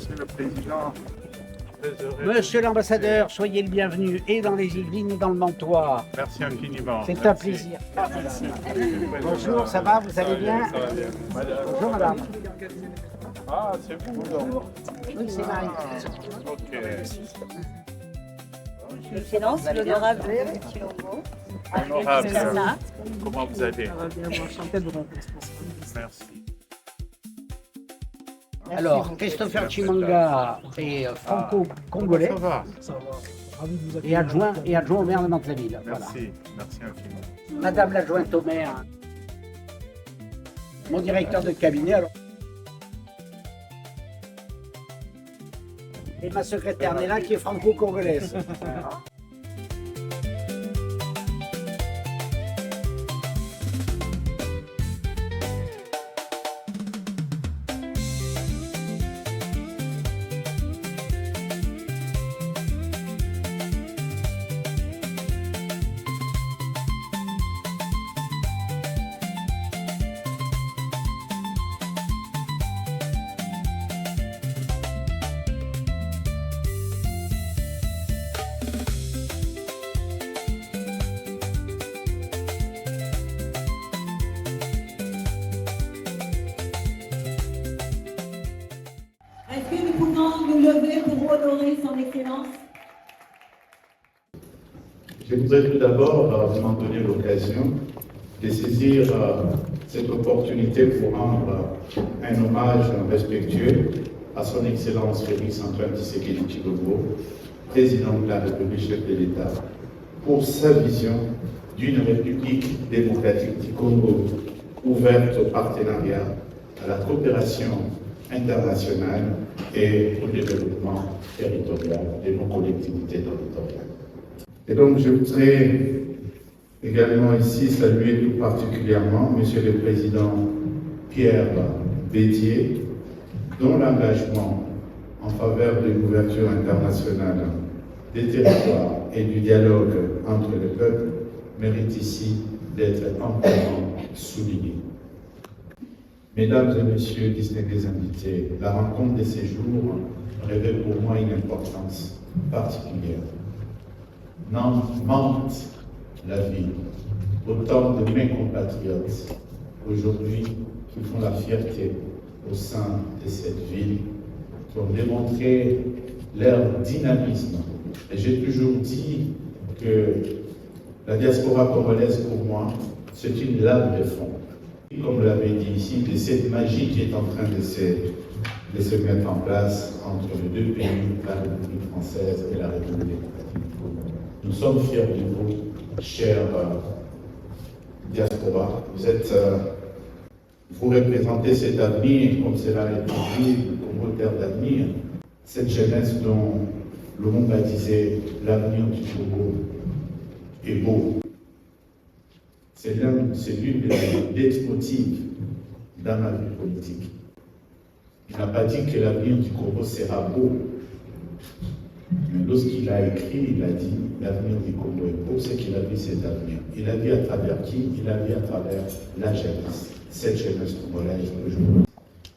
Monsieur le Président. Monsieur l'ambassadeur, soyez le bienvenu et dans les Yvelines et dans le Mantois. Merci infiniment. C'est un plaisir. Bonjour, ça va, vous allez bien? Ça va bien. Madame. Bonjour madame. Ah, c'est vous donc. Oui, c'est Marie. Ok. Excellence, l'honorable Chilombo. Honorable. C'est ça. Comment vous allez? Enchanté de vous rencontrer. Merci. Alors, Christopher Chimanga est franco-congolais Ça va. et adjoint au maire de Mantes-la-Ville. Voilà. Merci. Merci infiniment. Madame l'adjointe au maire, mon directeur de cabinet. Alors. Et ma secrétaire Néla qui est franco-congolaise. Est-ce que nous pouvons nous lever pour honorer son excellence? Je voudrais tout d'abord vous en donner l'occasion de saisir cette opportunité pour rendre un hommage respectueux à son Excellence Félix Antoine Tshisekedi Tshilombo, président de la République, chef de l'État, pour sa vision d'une République démocratique du Congo ouverte au partenariat, à la coopération internationale et au développement territorial de nos collectivités territoriales. Et donc, je voudrais également ici saluer tout particulièrement Monsieur le Président Pierre Bédier, dont l'engagement en faveur de l'ouverture internationale des territoires et du dialogue entre les peuples mérite ici d'être amplement souligné. Mesdames et Messieurs, distingués invités, la rencontre de ces jours revêt pour moi une importance particulière. Nantes la ville, autant de mes compatriotes aujourd'hui qui font la fierté au sein de cette ville, qui ont démontré leur dynamisme. Et j'ai toujours dit que la diaspora congolaise, pour moi, c'est une lame de fond. Comme vous l'avez dit ici, de cette magie qui est en train de se mettre en place entre les deux pays, la République française et la République démocratique du Congo. Nous sommes fiers de vous, chère diaspora. Vous représentez cet avenir, comme cela a été dit, le Congo terre d'avenir, cette jeunesse dont Lumumba disait l'avenir du Congo est beau. C'est l'une des leitmotifs dans ma vie politique. Il n'a pas dit que l'avenir du Congo sera beau. Mais lorsqu'il a écrit, il a dit l'avenir du Congo est beau, c'est qu'il a vu cet avenir. Il a vu à travers qui? Il a vu à travers la jeunesse, cette jeunesse congolaise aujourd'hui.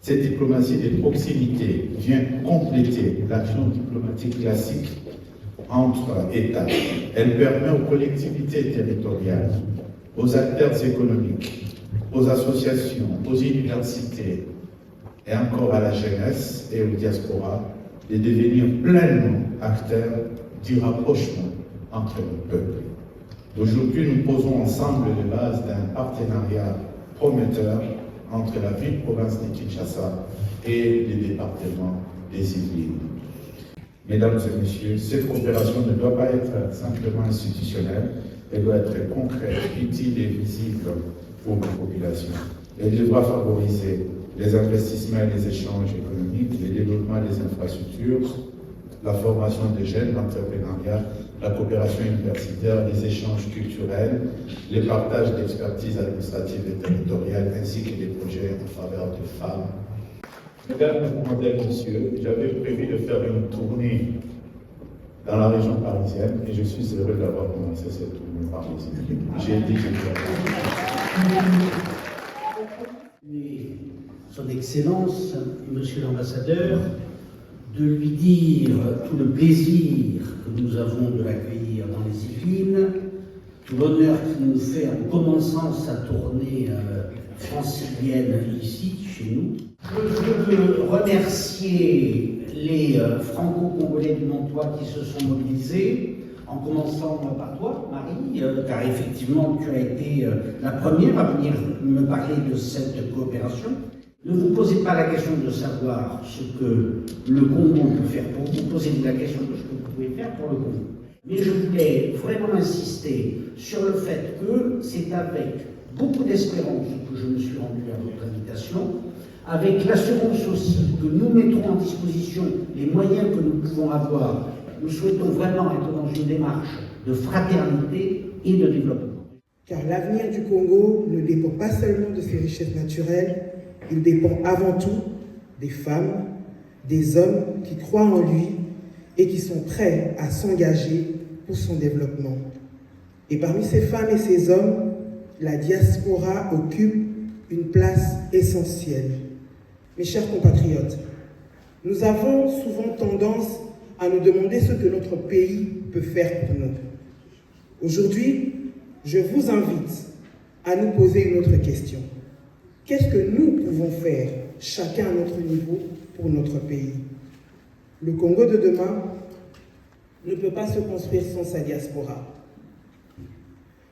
Cette diplomatie de proximité vient compléter l'action diplomatique classique entre États. Elle permet aux collectivités territoriales, aux acteurs économiques, aux associations, aux universités et encore à la jeunesse et aux diasporas de devenir pleinement acteurs du rapprochement entre les peuples. Aujourd'hui, nous posons ensemble les bases d'un partenariat prometteur entre la ville-province de Kinshasa et les départements des Yvelines. Mesdames et messieurs, cette coopération ne doit pas être simplement institutionnelle, elle doit être concrète, utile et visible pour nos populations. Elle devra favoriser les investissements et les échanges économiques, le développement des infrastructures, la formation des jeunes, l'entrepreneuriat, la coopération universitaire, les échanges culturels, les partages d'expertise administrative et territoriale, ainsi que des projets en faveur des femmes. Mesdames et messieurs, j'avais prévu de faire une tournée dans la région parisienne et je suis heureux d'avoir commencé cette tournée par ici. J'ai dit que Son Excellence, Monsieur l'ambassadeur, de lui dire tout le plaisir que nous avons de l'accueillir dans les Yvelines, tout l'honneur qu'il nous fait en commençant sa tournée francilienne ici, chez nous. Je veux remercier les franco-congolais du Montois qui se sont mobilisés, en commençant par toi, Marie, car effectivement tu as été la première à venir me parler de cette coopération. Ne vous posez pas la question de savoir ce que le Congo peut faire pour vous, posez-vous la question de ce que vous pouvez faire pour le Congo. Mais je voulais vraiment insister sur le fait que c'est avec beaucoup d'espérance que je me suis rendu à votre invitation, avec l'assurance aussi que nous mettrons en disposition les moyens que nous pouvons avoir. Nous souhaitons vraiment être dans une démarche de fraternité et de développement. Car l'avenir du Congo ne dépend pas seulement de ses richesses naturelles, il dépend avant tout des femmes, des hommes qui croient en lui et qui sont prêts à s'engager pour son développement. Et parmi ces femmes et ces hommes, la diaspora occupe une place essentielle. Mes chers compatriotes, nous avons souvent tendance à nous demander ce que notre pays peut faire pour nous. Aujourd'hui, je vous invite à nous poser une autre question. Qu'est-ce que nous pouvons faire, chacun à notre niveau, pour notre pays? Le Congo de demain ne peut pas se construire sans sa diaspora.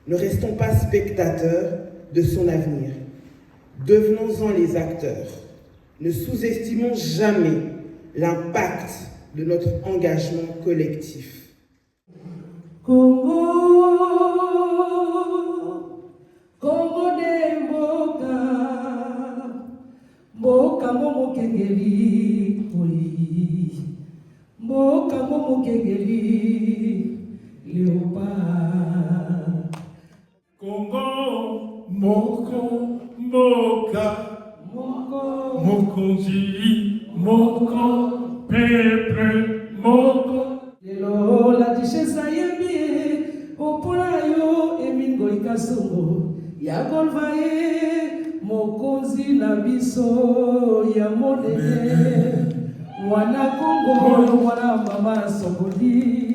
Ne restons pas spectateurs de son avenir. Devenons-en les acteurs. Ne sous-estimons jamais l'impact de notre engagement collectif. Congo, Congo de Mboka, Mboka momo kengeli, oui, Mboka momo kengeli, Léopard. Congo, Moko, Mboka, Moko, Mokonzi, Moko, Peuple, Moko. Lelo la tichesa yembi, opola yo emingo ikasongo, ya golvaye, Mokonzi na biso ya monene, wana Congo, wana mama songoli.